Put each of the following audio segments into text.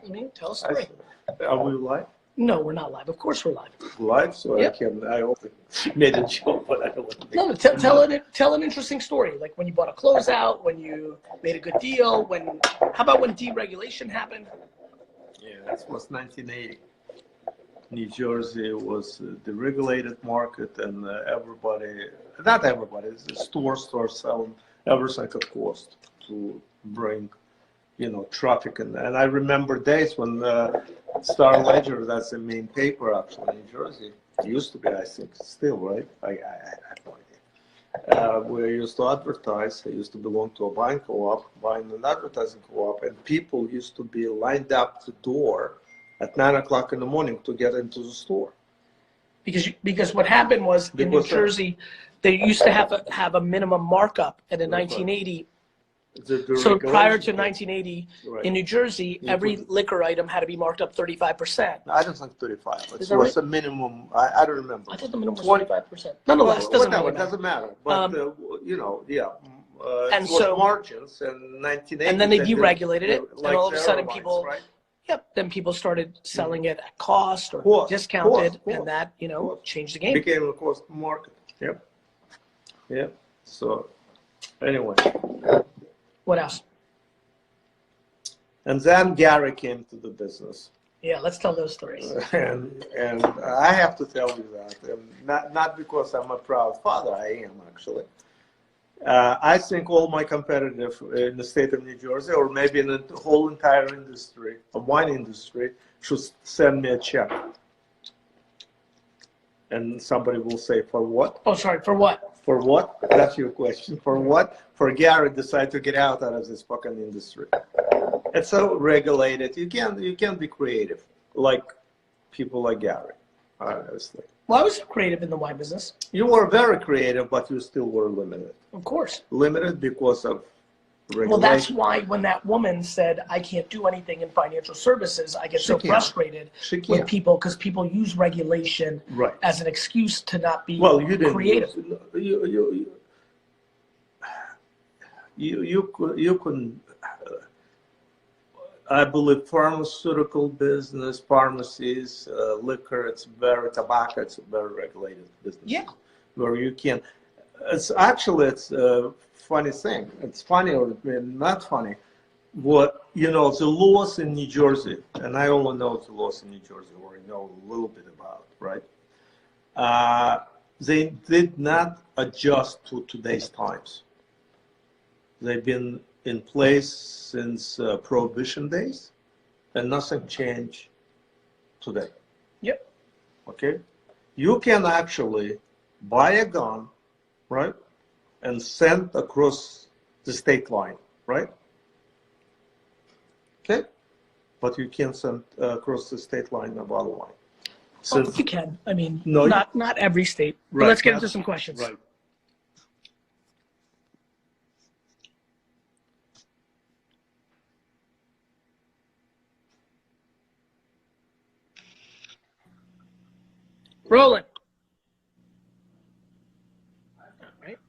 I mean, tell a story. Are we live? No, we're not live. Of course we're live. Live, so Yep. I also made a joke, but I don't want to. No, tell an interesting story. Like when you bought a closeout, when you made a good deal, how about when deregulation happened? Yeah, that was 1980. New Jersey was the regulated market, and not everybody, the stores selling everything at cost to bring, traffic. And I remember days when Star Ledger, that's the main paper actually in New Jersey. It used to be, I think, still, right? I have no idea. We used to advertise. I used to belong to a buying co-op, buying an advertising co-op, and people used to be lined up the door at 9 o'clock in the morning to get into the store. Because what happened was in New Jersey, they used to have a minimum markup, and in 1980. So prior to 1980, in New Jersey, every liquor item had to be marked up 35%. I don't think 35. It was a minimum. I don't remember. I thought the minimum was 25%. Nonetheless, doesn't matter. It doesn't matter. But yeah. And it was so margins in 1980. And then they deregulated it, like and all of a sudden then people started selling it at cost or discounted, and that changed the game. Became a cost market. Yep. Yeah. So anyway. What else? And then Gary came to the business. Yeah, let's tell those stories. And I have to tell you that, not because I'm a proud father, I am actually. I think all my competitors in the state of New Jersey, or maybe in the whole entire industry, the wine industry, should send me a check. And somebody will say, for what? Oh, sorry, for what? For what? That's your question. For what? For Gary decide to get out of this fucking industry. It's so regulated. You can't be creative like people like Gary, honestly. Well, I was creative in the wine business. You were very creative, but you still were limited. Of course. Limited because of regulation. Well, that's why when that woman said, I can't do anything in financial services, I get so frustrated with people because people use regulation as an excuse to not be creative. You couldn't. I believe pharmaceutical business, pharmacies, liquor, tobacco, it's a very regulated business. Yeah. Where you can, it's a funny thing. It's funny or not funny. The laws in New Jersey, and I only know the laws in New Jersey, or I know a little bit about, right? They did not adjust to today's times. They've been in place since Prohibition days, and nothing changed today. Yep. Okay? You can actually buy a gun, right, and send across the state line, right? Okay? But you can't send across the state line a bottle of wine. So you can. I mean, not every state. But let's get into some questions. Right. Rolling. All right.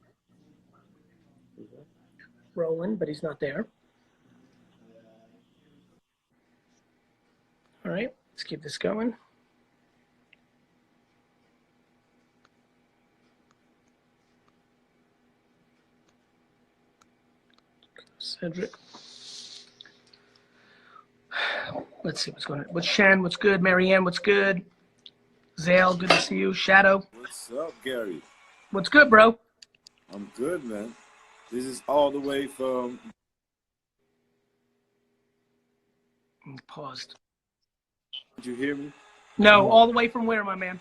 Rolling, but he's not there. All right, let's keep this going. Cedric. Let's see what's going on. What's Shan? What's good? Marianne, what's good? Zale, good to see you. Shadow. What's up, Gary? What's good, bro? I'm good, man. This is all the way from... Paused. Did you hear me? No, all the way from where, my man?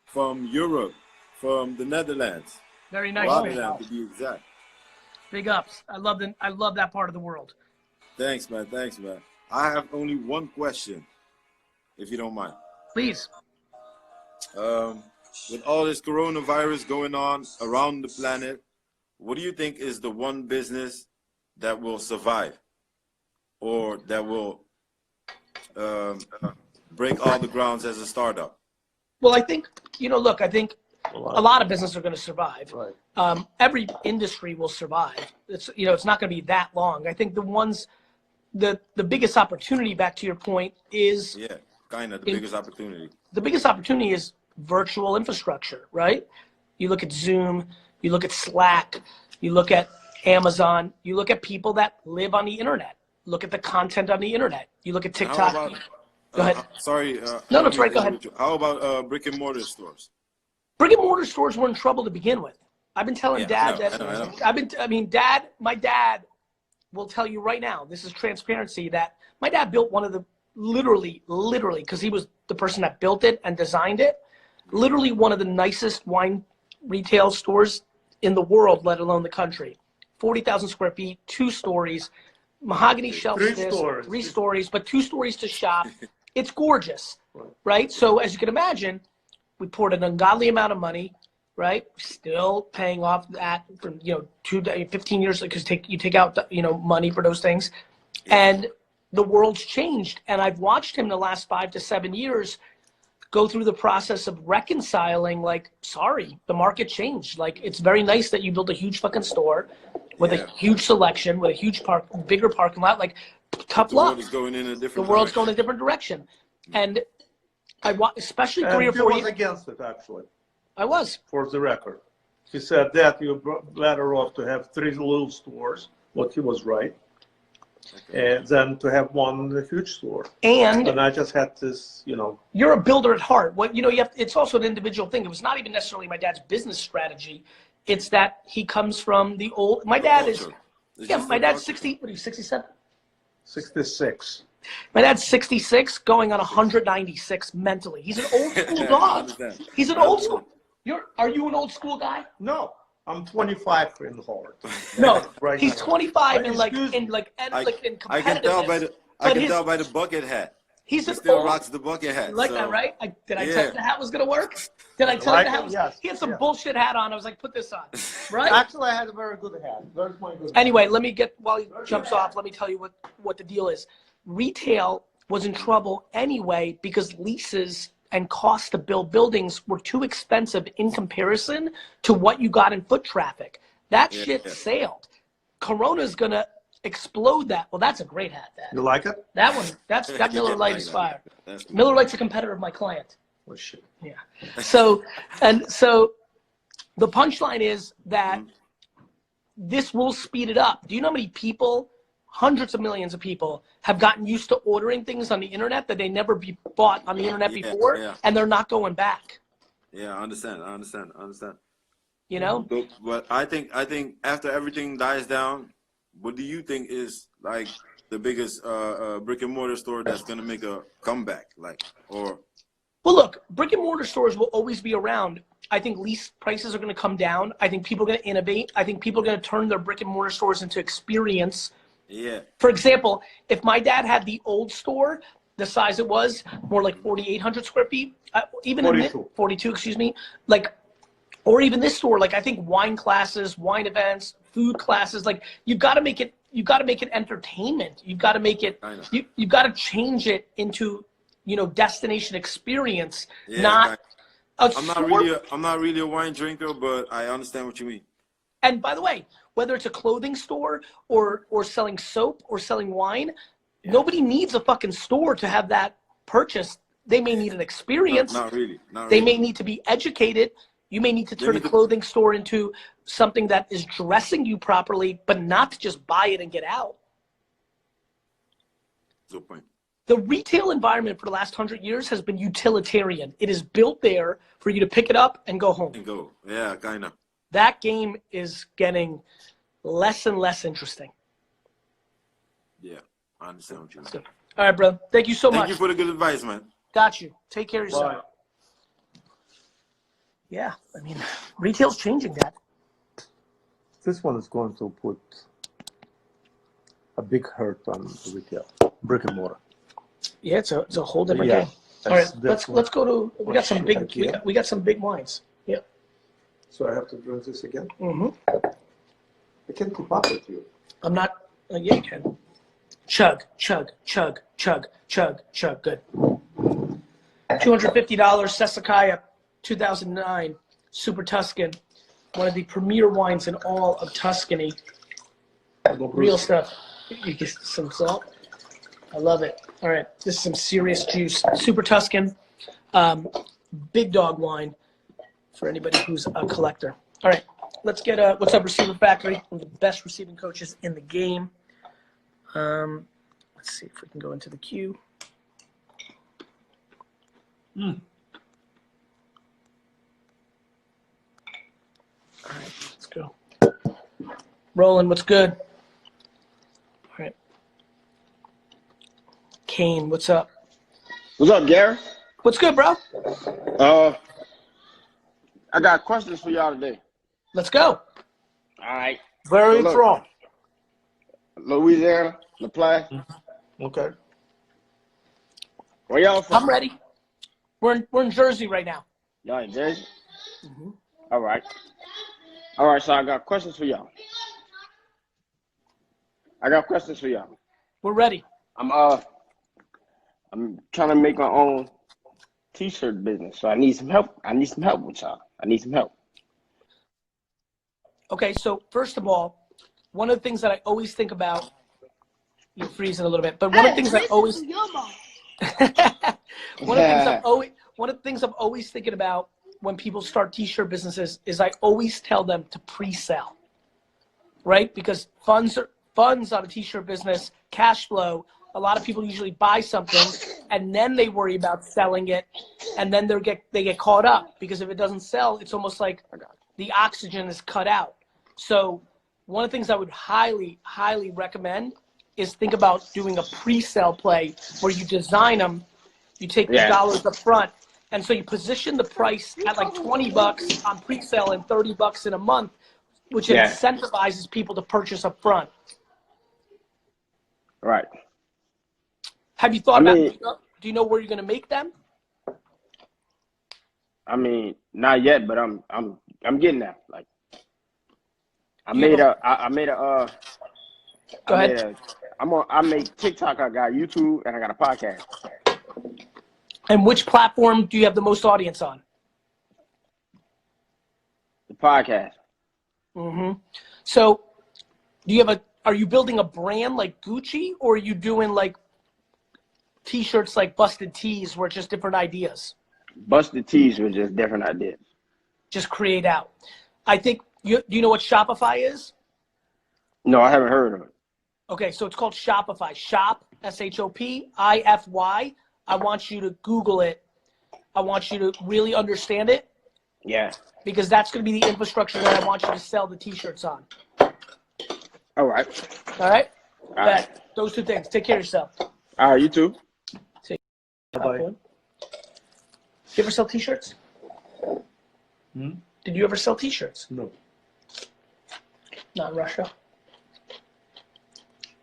From Europe, from the Netherlands. Very nice, Rotterdam, to be exact. Big ups. I love that part of the world. Thanks, man. Thanks, man. I have only one question, if you don't mind. Please. With all this coronavirus going on around the planet, what do you think is the one business that will survive, or that will break all the grounds as a startup? Well, I think, look, I think a lot of businesses are going to survive. Right. Every industry will survive. It's not going to be that long. I think the ones the biggest opportunity, back to your point, is the biggest opportunity. The biggest opportunity is virtual infrastructure, right? You look at Zoom, you look at Slack, you look at Amazon, you look at people that live on the internet. Look at the content on the internet. You look at TikTok. Go ahead. Sorry. No, that's right. Go ahead. How about brick and mortar stores? Brick and mortar stores were in trouble to begin with. I've been telling Dad that my dad will tell you right now, this is transparency, that my dad built one of the, literally, because he was the person that built it and designed it, literally one of the nicest wine retail stores in the world, let alone the country. 40,000 square feet, 2 stories, mahogany shelf, 3 stories, but 2 stories to shop. It's gorgeous, right? So as you can imagine, we poured an ungodly amount of money, right? Still paying off that for, 15 years, because you take out, money for those things. And the world's changed. And I've watched him the last 5 to 7 years go through the process of reconciling, like, sorry, the market changed. Like, it's very nice that you built a huge fucking store with a huge selection, with a huge bigger parking lot. Like, tough luck. The world's going in a different direction. And I want, especially 3 or 4 years. was against it, actually. I was. For the record. He said that you're better off to have 3 little stores, what he was right, and then to have one huge store. And I just had this, You're a builder at heart. It's also an individual thing. It was not even necessarily my dad's business strategy. It's that he comes from the old, my dad is, my dad's 60, what are you, 67? 66. My dad's 66, going on 196 mentally. He's an old school dog. He's an old school. Are you an old school guy? No, I'm 25 in heart. No, right, he's 25 in competitiveness. I can tell by the bucket hat. He still rocks the bucket hat. You like that, right? Did I tell you the hat was gonna work? Did I tell you the hat was? Yes. He had some bullshit hat on. I was like, put this on, right? Actually, I had a very good hat. Where's my good hat? Anyway, let me while he jumps off, let me tell you what the deal is. Retail was in trouble anyway because leases and cost to build buildings were too expensive in comparison to what you got in foot traffic. That shit sailed. Corona's gonna explode that. Well, that's a great hat, Dad. You like it? That one, that Miller Lite is fire. Miller Lite's a competitor of my client. Oh shit. Yeah. So the punchline is that this will speed it up. Do you know how many people, hundreds of millions of people, have gotten used to ordering things on the internet that they never bought on the internet before, and they're not going back? Yeah, I understand. But I think after everything dies down, what do you think is like the biggest brick and mortar store that's gonna make a comeback? Well, look, brick and mortar stores will always be around. I think lease prices are gonna come down. I think people are gonna innovate. I think people are gonna turn their brick and mortar stores into experience. Yeah. For example, if my dad had the old store, the size it was, more like 4,800 square feet, even 42, excuse me, or even this store, I think wine classes, wine events, food classes, you've got to make it entertainment. You've got to make it, you've got to change it into, destination experience, not a store. I'm not really a wine drinker, but I understand what you mean. And by the way, whether it's a clothing store or selling soap or selling wine, nobody needs a fucking store to have that purchase. They may need an experience. Not really. They may need to be educated. You may need to turn a clothing store into something that is dressing you properly, but not to just buy it and get out. Good point. The retail environment for the last 100 years has been utilitarian. It is built there for you to pick it up and go home. Yeah, kind of. That game is getting less and less interesting. Yeah, I understand what you mean. All right, bro. Thank you so much. Thank you for the good advice, man. Got you. Take care of yourself. Bye. Yeah, I mean, retail's changing that. This one is going to put a big hurt on retail, brick and mortar. Yeah, it's a whole different game. All right, let's go to. We got some big. We got some big wines. Yeah. So I have to drink this again. Mm-hmm. I can't keep up with you. I'm not. Yeah, you can. Chug, chug, chug, chug, chug, chug. Good. $250 Sassicaia, 2009, Super Tuscan, one of the premier wines in all of Tuscany. Real stuff. You get some salt. I love it. All right, this is some serious juice. Super Tuscan, big dog wine for anybody who's a collector. All right, let's get what's up, Receiver Factory? One of the best receiving coaches in the game. Let's see if we can go into the queue. All right, let's go. Roland, what's good? All right. Kane, what's up? What's up, Gary? What's good, bro? I got questions for y'all today. Let's go. All right. Where are you Look. from? Louisiana, La Platte. Okay. Where y'all from? I'm ready. We're in Jersey right now. Y'all in Jersey? All right. All right, so I got questions for y'all. We're ready. I'm trying to make my own t-shirt business, so I need some help. With y'all. I need some help. Okay, so first of all, one of the things that I always think about, you're freezing a little bit, but one of the things I always one of the things I'm always thinking about when people start t-shirt businesses is I always tell them to pre-sell, right? Because funds on a t-shirt business, cash flow, a lot of people usually buy something and then they worry about selling it, and then they get caught up, because if it doesn't sell, it's almost like the oxygen is cut out. So one of the things I would highly, highly recommend is think about doing a pre-sale play where you design them, you take the dollars up front, and so you position the price at like $20 on pre-sale and $30 in a month, which incentivizes people to purchase up front. Right. Have you thought about? Do you know where you're going to make them? I mean, not yet, but I'm getting there. Like, I make TikTok, I got YouTube, and I got a podcast. And which platform do you have the most audience on? The podcast. So are you building a brand like Gucci, or are you doing like t-shirts like Busted Tees where it's just different ideas? Busted Tees were just different ideas. Just create out. I think, do you know what Shopify is? No, I haven't heard of it. Okay, so it's called Shopify. Shop, SHOPIFY. I want you to Google it. I want you to really understand it. Yeah. Because that's going to be the infrastructure that I want you to sell the t-shirts on. All right. All right? All right. Those two things. Take care of yourself. All right, you too. Bye-bye. You ever sell t-shirts? Did you ever sell t-shirts? No. Not in Russia?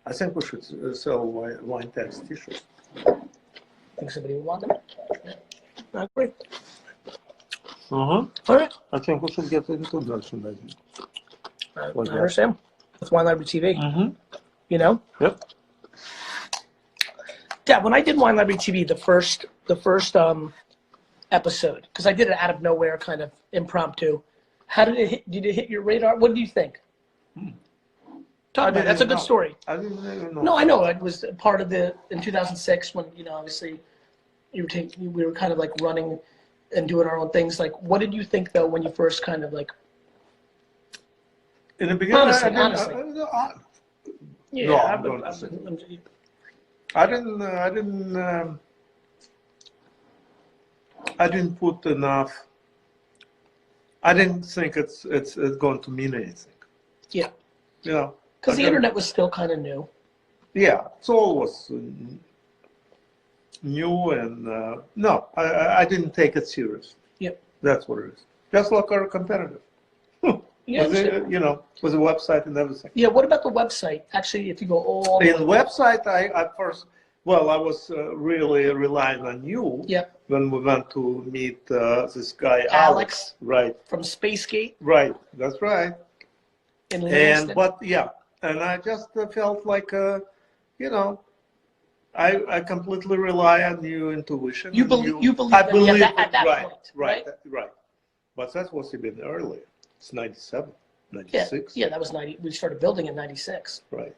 I think we should sell wine text t-shirts. Think somebody would want them? Not great. All right. I think we should get into merchandising. I understand. With Wine Library TV. You know? Yep. Dad, when I did Wine Library TV, the first episode, because I did it out of nowhere, kind of impromptu. How did it hit? Did it hit your radar? What did you think? Talk about it. That's a good story. I didn't even know. No, I know. It was part of in 2006 when, obviously we were kind of like running and doing our own things. Like, what did you think though when you first kind of like? In the beginning, honestly. I didn't put enough. I didn't think it's going to mean anything. Yeah. Yeah. Because the internet was still kind of new. Yeah, it all was new, and no, I didn't take it serious. Yep. That's what it is. Just like our competitive. Yeah, with the website and everything. Yeah, what about the website? Actually, if you go all the way. In the website, I was really relying on you. Yep. When we went to meet this guy, Alex. Right. From Spacegate. Right, that's right. In Livingston. And I just felt like, I completely rely on your intuition. You believe at that point, right? Right. But that was even earlier. It's 97, 96. Yeah, that was 90. We started building in 96. Right.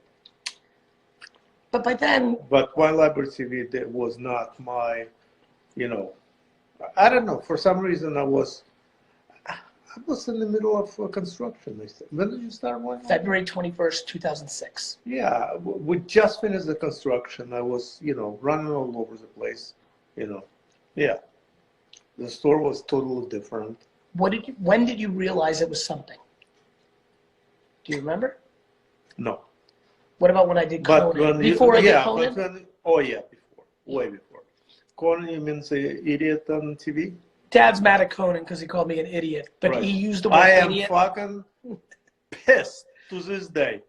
But by then, But Wine Library TV was not my, you know, I don't know. For some reason, I was in the middle of construction. When did you start Wine Library? February 21st, 2006. Yeah, we just finished the construction. I was, you know, running all over the place, you know. Yeah, the store was totally different. When did you realize it was something? Do you remember? No. What about when I did Conan? Before I did Conan? Before, way before. Conan, you mean the idiot on TV? Dad's mad at Conan because he called me an idiot, but Right. he used the word I am idiot. fucking pissed to this day.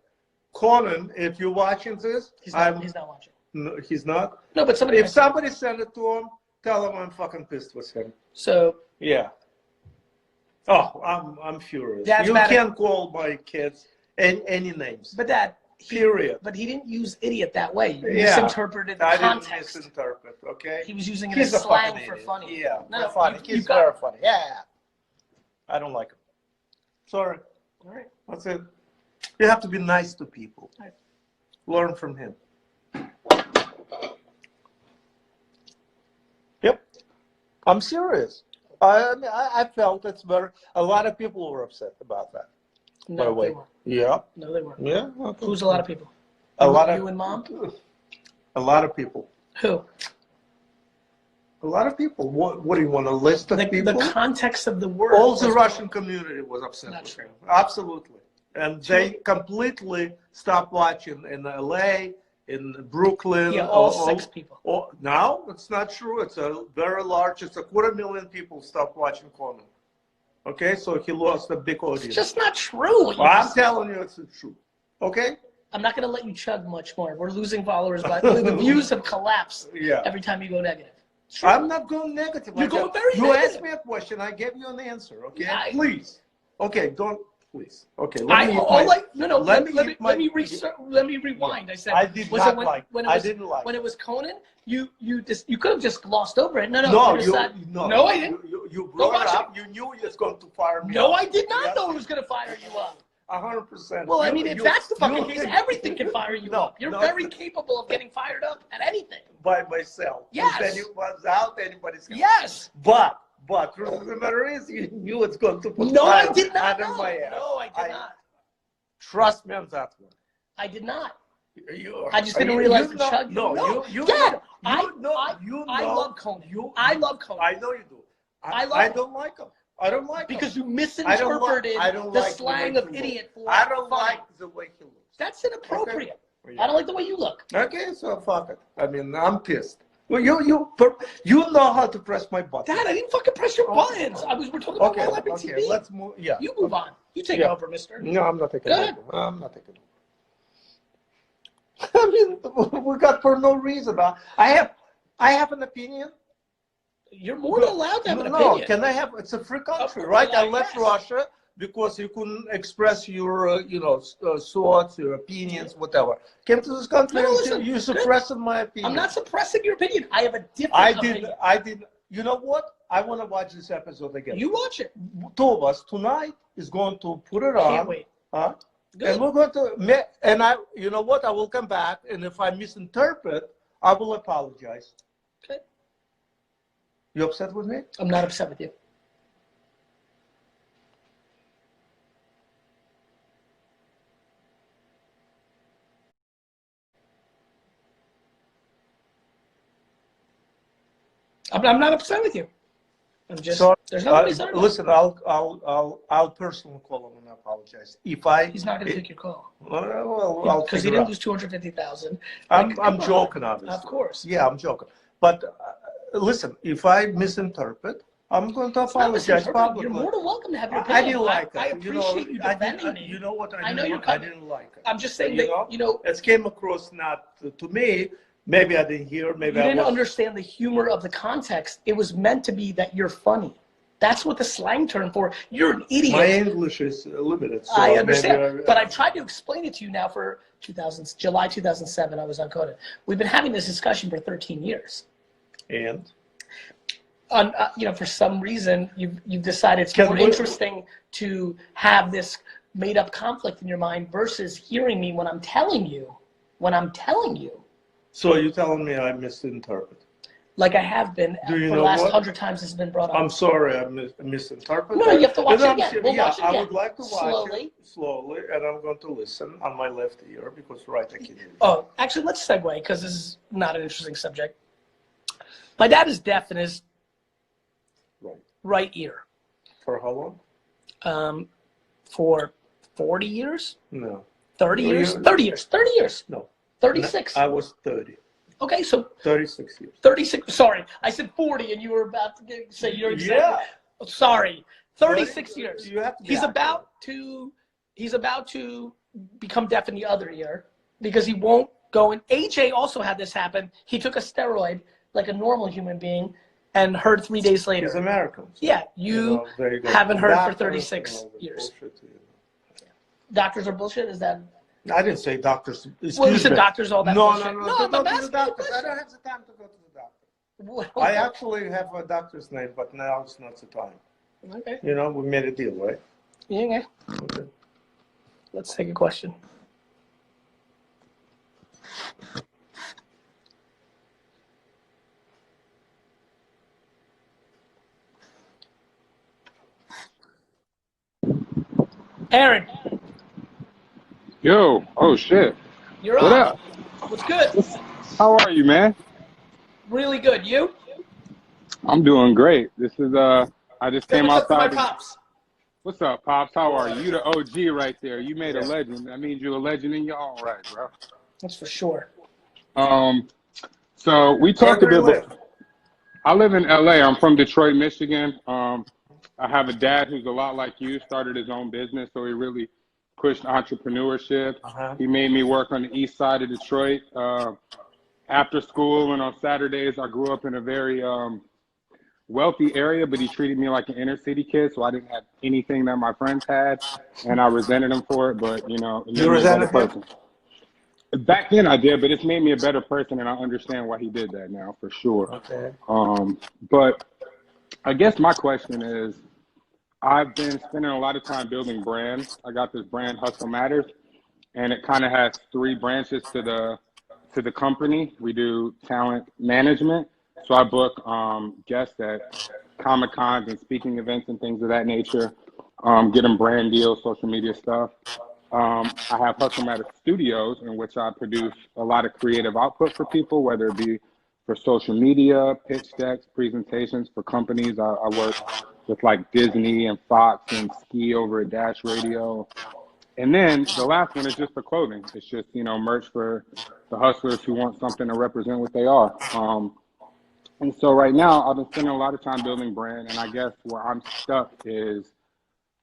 Conan, if you're watching this, He's not watching. No, he's not. No, but somebody. If somebody sent it to him, tell him I'm fucking pissed with him. So Yeah. Oh, I'm furious. Dad's You mad at- can't call my kids any names. but Dad. Period. But he didn't use idiot that way. You Yeah. misinterpreted the I context. didn't misinterpret, okay? He was using it He's as a slang fucking for idiot. funny. Yeah, No, for funny. you He's got very it. funny. Yeah. I don't like him. Sorry. All right. That's it. You have to be nice to people. Right. Learn from him. Yep. I'm serious. I felt a lot of people were upset about that. By the No, way. they weren't. Yeah. No, they weren't. Yeah. Okay. Who's a lot of people? A lot of you and Mom? A lot of people. Who? A lot of people. What do you want, a list of people? The context of the word. All the was- Russian community was upset Not with true. him. Absolutely. And they completely stopped watching in LA, in Brooklyn. Yeah, all 6 people. No, it's not true. It's a 250,000 people stopped watching Conan. Okay, so he lost a big audience. It's just not true. what you Well, I'm just said. telling you, it's the truth. Okay? I'm not going to let you chug much more. We're losing followers, but the views have collapsed Yeah. every time you go negative. It's true. I'm not going negative. You're going very You negative. asked me a question. I gave you an answer. Okay? Yeah, Please. Okay, don't. Please. Okay. Let me rewind. I said I did was not it when, like. when it I was, didn't like. when it was Conan. You could have just glossed over it. No, No, you decided- no, no, I didn't. You brought watch it it. up. You knew he was going to fire me. No, I did not Yes. know it was going to fire you up. 100%. Well, I mean, if that's the fucking case, you- everything can fire you No, up. You're no. very capable of getting fired up at anything. By myself. Yes. Without anybody's help. Yes. But truth of the matter is, you knew it's going to put No, I fire did not under know. my ass. No, I did not. Trust me on that one. I did not. You- I just didn't realize the know- chug. No, you Dad, know, I know- love Conan. I love Conan. I know you do. I love I him. don't like him. I don't like him. Because you I don't misinterpreted I don't the like slang way of he idiot looks. for I don't funny. like the way he looks. That's inappropriate. Okay. I don't like the way you look. Okay, so fuck it. I mean, I'm pissed. Well, you know how to press my button. Dad, I didn't fucking press your buttons. We're talking about Okay, Wine Library okay, TV. let's move. Yeah. You move on. You take Yeah. over, mister. No, I'm not taking Go it. ahead. I'm not taking it. I mean, we got for no reason. I have an opinion. You're more than allowed to have an No, opinion. can I have? It's a free country, Of right? course, I left yes. Russia because you couldn't express your, thoughts, your opinions, whatever. Came to this country No, and listen, you're suppressing my opinion. I'm not suppressing your opinion. I have a different opinion. I did. You know what? I want to watch this episode again. You watch it. Two of us tonight is going to put it on. Can't wait. Huh? Good. And we're going to, and you know what? I will come back, and if I misinterpret, I will apologize. Okay. You upset with me? I'm not upset with you. I'm not upset with you. I'm just there's nothing to be sorry about. Listen, I'll personally call him and apologize. If I He's not going to take your call well, I'll because he figure didn't out. lose 250,000. I'm joking, obviously. Of course. Yeah, I'm joking. But listen, if I misinterpret, I'm going to It's not apologize misinterpreted. publicly. You're more than welcome to have your I opinion. didn't like it. I appreciate you defending me. You know what? I know you're I coming. didn't like it. I'm just saying You that know? it It came across not to me. Maybe I didn't hear. Maybe you I didn't was. understand the humor of the context. It was meant to be that you're funny. That's what the slang term for. You're an idiot. My English is limited. So I understand, maybe but I've tried to explain it to you now for July 2007. I was on Conan. We've been having this discussion for 13 years. And For some reason, you've decided it's Can more we- interesting to have this made up conflict in your mind versus hearing me when I'm telling you So you're telling me I misinterpret? Like I have been Do you for know the last what? 100 times it's been brought up. I'm sorry, I misinterpreted. No, you have to watch And it I'm again. sure- We'll yeah, watch it I again. would like to watch Slowly. it slowly, and I'm going to listen on my left ear because right I can hear. Oh, actually, let's segue because this is not an interesting subject. My dad is deaf in his right ear. For how long? For 40 years? No. 30 No, years? you- 30 years. 30 years. No. 36. I was 30. Okay, so 36 years. 36. Sorry, I said 40, and you were about to say you're exactly. Yeah. Sorry, 36 30 years. You have to be He's accurate. about to become deaf in the other ear because he won't go in. AJ also had this happen. He took a steroid like a normal human being and heard 3 days later. He's American. So, Yeah, you very good. haven't heard for Doctors, 36 they're years. bullshit, Doctors are bullshit? Is that? I didn't say doctors. Well, you Excuse said me. doctors all that No, bullshit. no, No, don't I'm go to the asking you a doctors. I question. don't have the time to go to the doctor. Well, I actually have a doctor's name, but now it's not the time. Okay. You know, we made a deal, right? Yeah. Okay. Let's take a question. Aaron, Yo, oh shit. you're What up. up? What's good? How are you, man? Really good. You? I'm doing great. This is I just Say came what's up to my outside. pops. What's up, Pops? How are you? You the OG right there. You made a legend. That means you're a legend in your own right, bro. That's for sure. So we talked a Where do you bit. live? I live in LA. I'm from Detroit, Michigan. I have a dad who's a lot like you, started his own business, so he really pushed entrepreneurship. He made me work on the east side of Detroit after school and on Saturdays. I grew up in a very wealthy area, but he treated me like an inner city kid, so I didn't have anything that my friends had, and I resented him for it, but, you know, it made me a better person. Back then I did, but it's made me a better person, and I understand why he did that now, for sure. Okay. But I guess my question is, I've been spending a lot of time building brands. I got this brand, Hustle Matters, and it kind of has three branches to the company. We do talent management. So I book guests at Comic-Cons and speaking events and things of that nature, get them brand deals, social media stuff. I have Hustle Matters Studios, in which I produce a lot of creative output for people, whether it be for social media, pitch decks, presentations for companies. I work with like Disney and Fox and Ski over at Dash Radio. And then the last one is just for clothing. It's just, you know, merch for the hustlers who want something to represent what they are. And so right now I've been spending a lot of time building brand, and I guess where I'm stuck is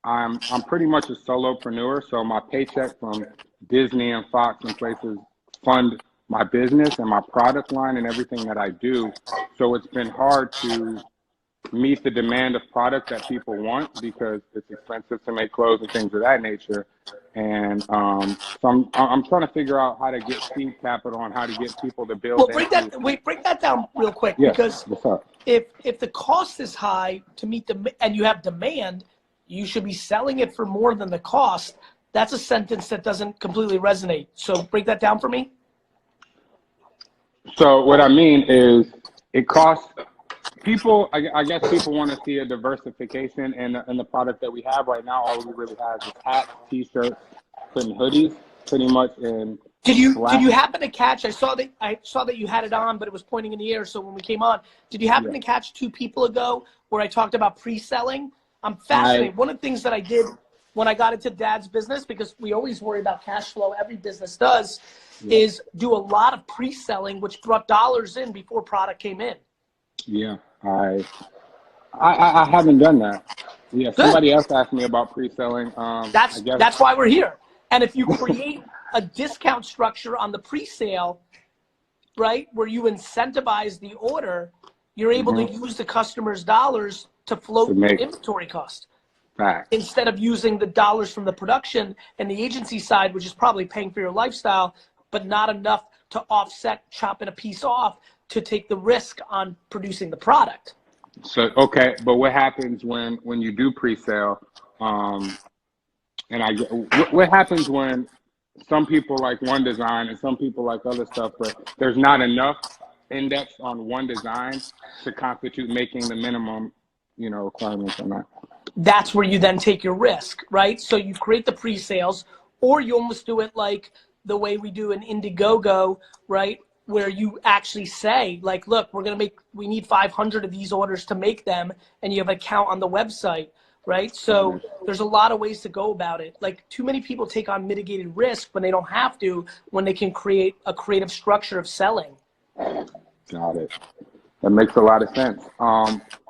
I'm pretty much a solopreneur. So my paycheck from Disney and Fox and places fund my business and my product line and everything that I do. So it's been hard to meet the demand of product that people want because it's expensive to make clothes and things of that nature. And so I'm trying to figure out how to get seed capital and how to get people to build. Well, break that down real quick, because if the cost is high to meet and you have demand, you should be selling it for more than the cost. That's a sentence that doesn't completely resonate. So break that down for me. So what I mean is it costs people, I guess people want to see a diversification in the product that we have right now. All we really have is hats, t-shirts, and hoodies, pretty much. Did you happen to catch? I saw that you had it on, but it was pointing in the air. So when we came on, did you happen to catch 2 people ago where I talked about pre-selling? I'm fascinated. One of the things that I did when I got into Dad's business, because we always worry about cash flow, every business does, is do a lot of pre-selling, which brought dollars in before product came in. Yeah, I haven't done that. Yeah, somebody else asked me about pre-selling. That's why we're here. And if you create a discount structure on the pre-sale, right, where you incentivize the order, you're able to use the customer's dollars to float the inventory cost. Instead of using the dollars from the production and the agency side, which is probably paying for your lifestyle, but not enough to offset chopping a piece off to take the risk on producing the product. So, okay, but what happens when you do pre-sale? What happens when some people like one design and some people like other stuff, but there's not enough index on one design to constitute making the minimum, requirements on that. That's where you then take your risk, right? So you create the pre-sales, or you almost do it like the way we do in Indiegogo, right? Where you actually say, like, look, we need 500 of these orders to make them, and you have an account on the website, right? So there's a lot of ways to go about it. Like, too many people take on mitigated risk when they don't have to, when they can create a creative structure of selling. Got it. That makes a lot of sense.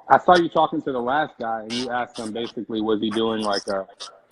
I saw you talking to the last guy, and you asked him basically, was he doing like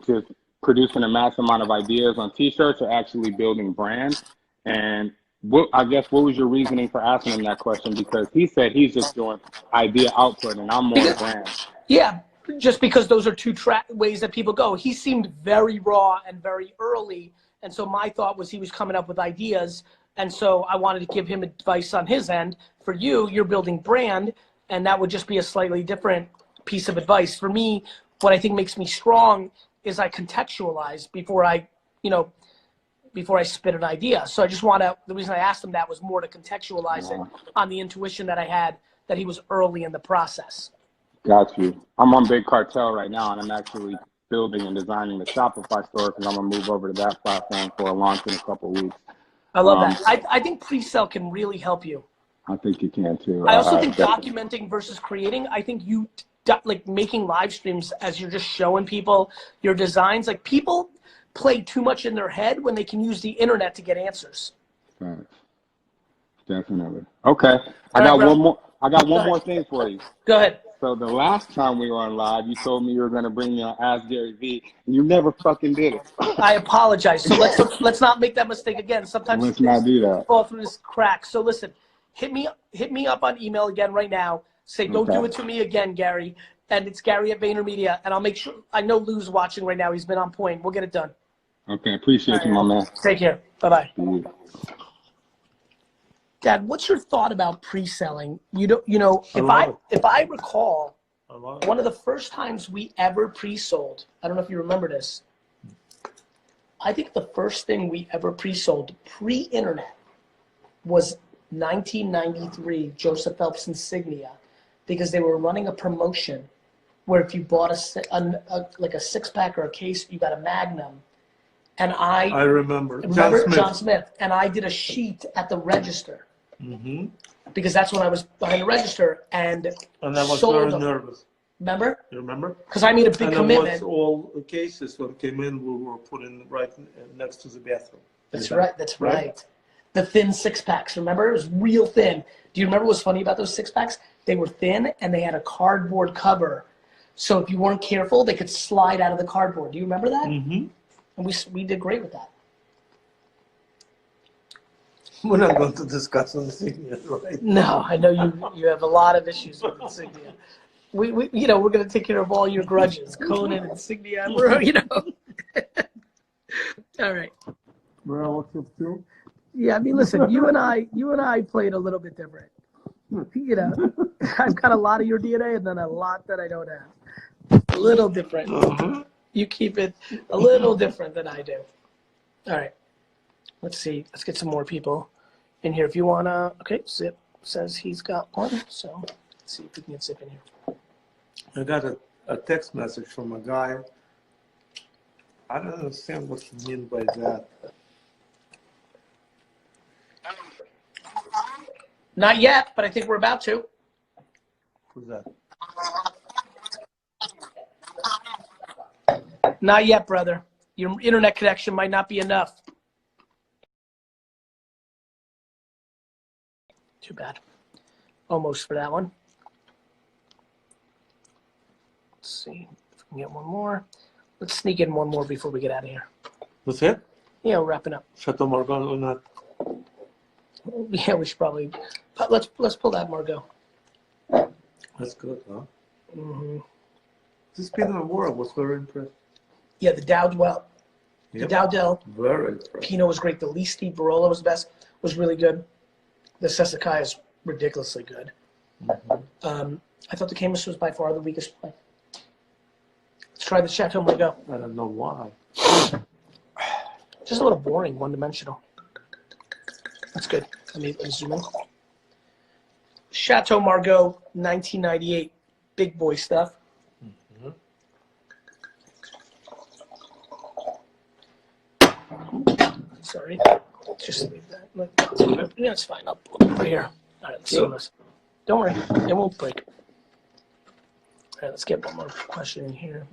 just producing a mass amount of ideas on T-shirts or actually building brands? And what was your reasoning for asking him that question? Because he said he's just doing idea output, and I'm more brand. Yeah, just because those are two ways that people go. He seemed very raw and very early, and so my thought was he was coming up with ideas, and so I wanted to give him advice on his end. For you, you're building brand, and that would just be a slightly different piece of advice. For me, what I think makes me strong is I contextualize before I spit an idea. So I just the reason I asked him that was more to contextualize it on the intuition that I had that he was early in the process. Got you. I'm on Big Cartel right now, and I'm actually building and designing the Shopify store because I'm going to move over to that platform for a launch in a couple of weeks. I love that. I think pre-sale can really help you. I think you can too. I also think documenting versus creating, I think you like making live streams as you're just showing people your designs. Like, people play too much in their head when they can use the internet to get answers. Right. Definitely. Okay. I got one more thing for you. Go ahead. So the last time we were on live, you told me you were going to bring me on Ask Gary V, and you never fucking did it. I apologize. So let's not make that mistake again. Sometimes let's not do that. Fall through this crack. So listen, hit me up on email again right now. Say, don't do it to me again, Gary. And it's Gary at VaynerMedia, and I'll make sure. I know Lou's watching right now. He's been on point. We'll get it done. Okay, appreciate you, my man. Take care. Bye-bye. See Dad, what's your thought about pre-selling? If I recall, one of the first times we ever pre-sold, I don't know if you remember this, I think the first thing we ever pre-sold pre-internet was 1993 Joseph Phelps insignia, because they were running a promotion where if you bought like a six-pack or a case, you got a Magnum. And I remember John Smith, and I did a sheet at the register. Mm-hmm. Because that's when I was behind the register, and I was very nervous. Remember? You remember? Because I made a big commitment. All the cases when came in, we were put in right next to the bathroom. That's right. That's right. The thin six-packs, remember? It was real thin. Do you remember what's funny about those six-packs? They were thin, and they had a cardboard cover. So if you weren't careful, they could slide out of the cardboard. Do you remember that? Mm-hmm. And we did great with that. We're not going to discuss insignia, right? No, I know you have a lot of issues with insignia. We're going to take care of all your grudges. Conan, insignia, All right. Relative to? Yeah, I mean, listen, you and I played a little bit different. I've got a lot of your DNA and then a lot that I don't have. A little different. Uh-huh. You keep it a little different than I do. All right. Let's see. Let's get some more people in here. If you want to, okay, Zip says he's got one. So let's see if we can get Zip in here. I got a text message from a guy. I don't understand what you mean by that. Not yet, but I think we're about to. Who's that? Not yet, brother. Your internet connection might not be enough. Too bad. Almost for that one. Let's see if we can get one more. Let's sneak in one more before we get out of here. That's it? Yeah, we're wrapping up. Chateau Margaux or not? Yeah, we should probably. Let's pull that Margaux. That's good, huh? Mm-hmm. This Pinot Noir was very impressive. Yeah, the Dowdell. Yep. The Dowdell. Very impressive. Pinot was great. The Listi Barolo was the best. Was really good. The Sassicaia is ridiculously good. Mm-hmm. I thought the Camus was by far the weakest play. Let's try the Chateau Margaux. I don't know why. Just a little boring, one-dimensional. That's good. Let me zoom in. Chateau Margaux, 1998. Big boy stuff. Sorry. Just leave that. Yeah, it's fine. I'll put it right here. All right, let's see this. Don't worry. It won't break. All right, let's get one more question in here.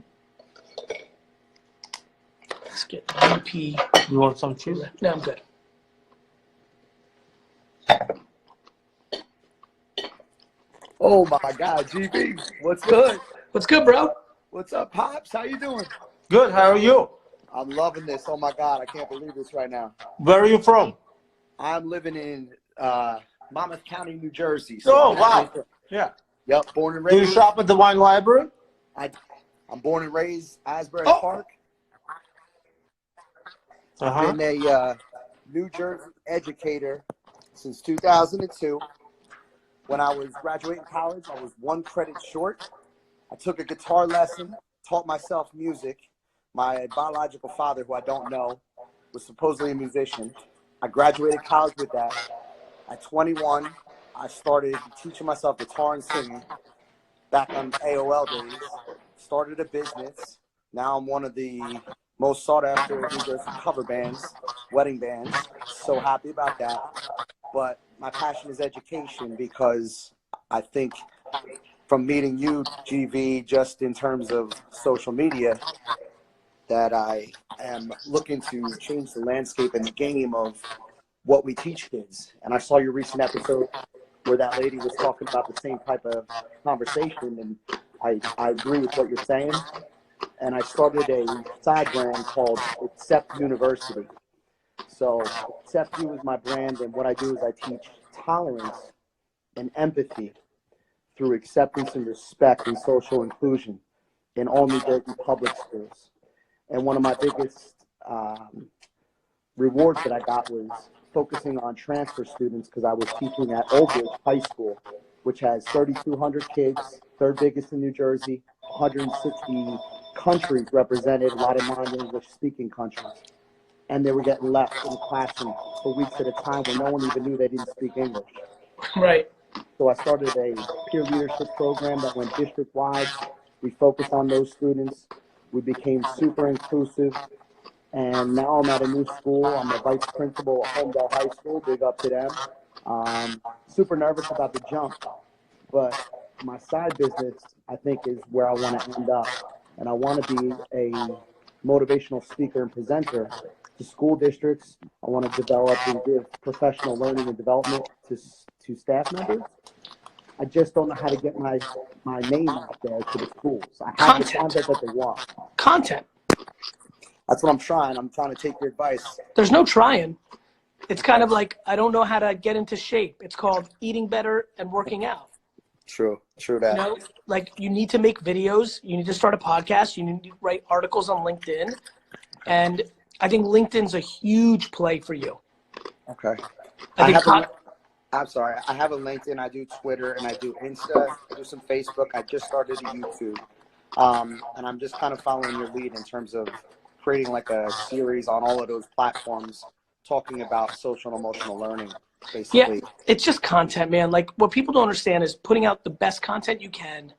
Let's get UP. You want some cheese? No, I'm good. Oh my God, GB, what's good? What's good, bro? What's up, Pops? How you doing? Good. How are you? I'm loving this. Oh my God, I can't believe this right now. Where are you from? I'm living in Monmouth County, New Jersey. Oh, wow. Yeah. Yep, born and Do you raised. shop at the wine library? I'm born and raised Asbury Oh. Park. Uh-huh. Been a New Jersey educator since 2002. When I was graduating college, I was 1 credit short. I took a guitar lesson, taught myself music. My biological father, who I don't know, was supposedly a musician. I graduated college with that. At 21, I started teaching myself guitar and singing back on AOL days. Started a business. Now I'm one of the most sought after New Jersey cover bands, wedding bands. So happy about that. But my passion is education, because I think from meeting you, GV, just in terms of social media, that I am looking to change the landscape and the game of what we teach kids. And I saw your recent episode where that lady was talking about the same type of conversation, and I agree with what you're saying. And I started a side brand called Accept University. So Accept You is my brand, and what I do is I teach tolerance and empathy through acceptance and respect and social inclusion in all New Jersey public schools. And one of my biggest rewards that I got was focusing on transfer students, because I was teaching at Old Bridge High School, which has 3,200 kids, third biggest in New Jersey, 160 countries represented, a lot of non-English speaking countries. And they were getting left in the classroom for weeks at a time where no one even knew they didn't speak English. Right. So I started a peer leadership program that went district-wide. We focused on those students. We became super inclusive. And now I'm at a new school. I'm a vice principal at Homedale High School. Big up to them. Super nervous about the jump. But my side business, I think, is where I want to end up. And I want to be a motivational speaker and presenter to school districts. I want to develop and give professional learning and development to staff members. I just don't know how to get my name out there to the schools. I have the content that they want. Content. That's what I'm trying. I'm trying to take your advice. There's no trying. It's kind of like, I don't know how to get into shape. It's called eating better and working out. True that. You know, like, you need to make videos. You need to start a podcast. You need to write articles on LinkedIn. And I think LinkedIn's a huge play for you. Okay. I'm sorry. I have a LinkedIn. I do Twitter, and I do Insta. I do some Facebook. I just started a YouTube. And I'm just kind of following your lead in terms of creating like a series on all of those platforms talking about social and emotional learning, basically. Yeah, it's just content, man. Like, what people don't understand is putting out the best content you can.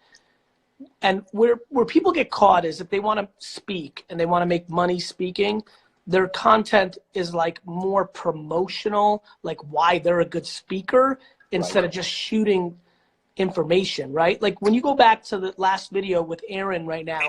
And where people get caught is if they want to speak and they want to make money speaking, their content is like more promotional, like why they're a good speaker, instead of just shooting information, right? Like, when you go back to the last video with Aaron right now,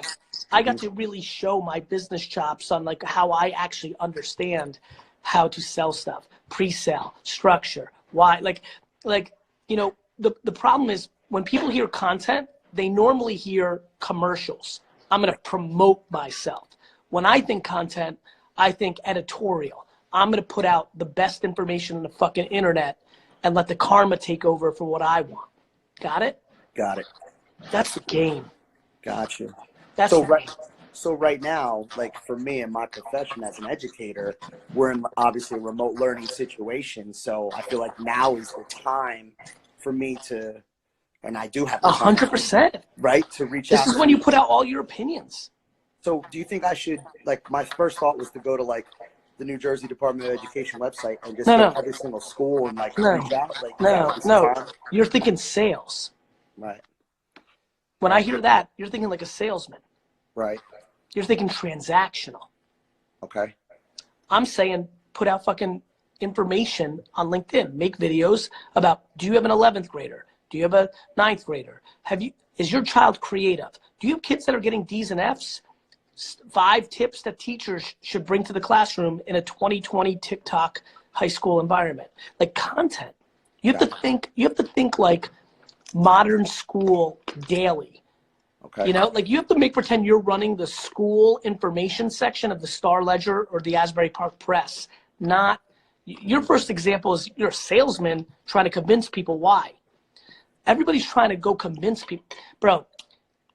I got to really show my business chops on like how I actually understand how to sell stuff, pre-sale, structure, why, like, you know, the problem is when people hear content, they normally hear commercials. I'm going to promote myself. When I think content, I think editorial. I'm going to put out the best information on the fucking internet and let the karma take over for what I want. Got it? Got it. That's the game. Got you. That's So right now, like for me in my profession as an educator, we're in obviously a remote learning situation. So I feel like now is the time for me to, and I do have 100%, right, to reach out. This is when you put out all your opinions. So do you think I should, like, my first thought was to go to like the New Jersey Department of Education website and just No, hit no. every single school and like No. reach out? Like, No, this no. time? You're thinking sales. Right, When I hear that, you're thinking like a salesman. right. You're thinking transactional. Okay. I'm saying put out fucking information on LinkedIn. Make videos about, do you have an 11th grader? Do you have a 9th grader? Is your child creative? Do you have kids that are getting D's and F's? 5 tips that teachers should bring to the classroom in a 2020 TikTok high school environment. Like content. You have to think like modern school daily. Okay. You know, like you have to make pretend you're running the school information section of the Star Ledger or the Asbury Park Press. Not your first example is you're a salesman trying to convince people why. Everybody's trying to go convince people. Bro,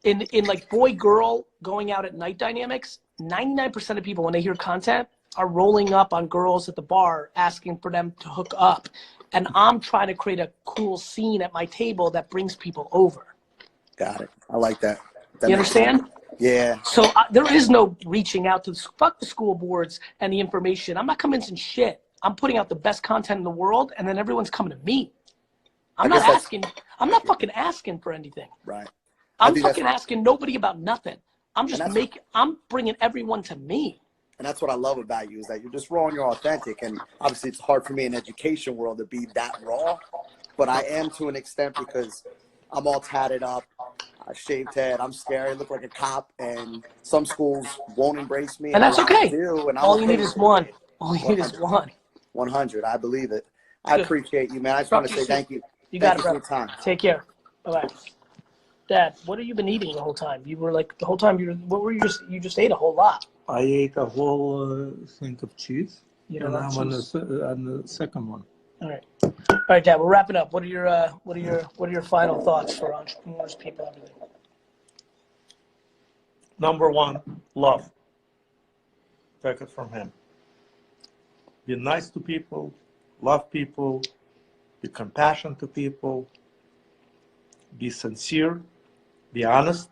in like boy-girl going out at night dynamics, 99% of people when they hear content are rolling up on girls at the bar asking for them to hook up. And I'm trying to create a cool scene at my table that brings people over. Got it. I like that. You understand? Yeah. So there is no reaching out to fuck the school boards and the information. I'm not convincing shit. I'm putting out the best content in the world, and then everyone's coming to me. I'm not fucking asking for anything. Right. I'm fucking asking nobody about nothing. I'm bringing everyone to me. And that's what I love about you is that you're just raw and you're authentic. And obviously it's hard for me in the education world to be that raw, but I am to an extent because I'm all tatted up. I shaved head. I'm scary. I look like a cop, and some schools won't embrace me. And that's okay. And all you need is one. All you need is one. 100. I believe it. I appreciate you, man. I just want to say thank you. You got it, bro. For your time. Take care. Bye-bye. Dad, what have you been eating the whole time? You were like the whole time. You just ate a whole lot. I ate a whole thing of cheese, Yeah, and I'm on the second one. All right. All right, Dad. We're wrapping up. What are your final thoughts for entrepreneurs, people, everything? Number 1, love. Take it from him. Be nice to people, love people, be compassionate to people, be sincere, be honest,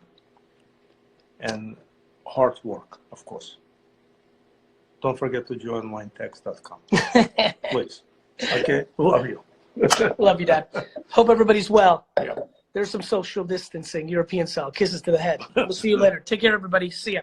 and hard work, of course. Don't forget to join winetext.com. Please. Okay? Love you. Love you, Dad. Hope everybody's well. Yeah. There's some social distancing, European style. Kisses to the head. We'll see you later. Take care, everybody. See ya.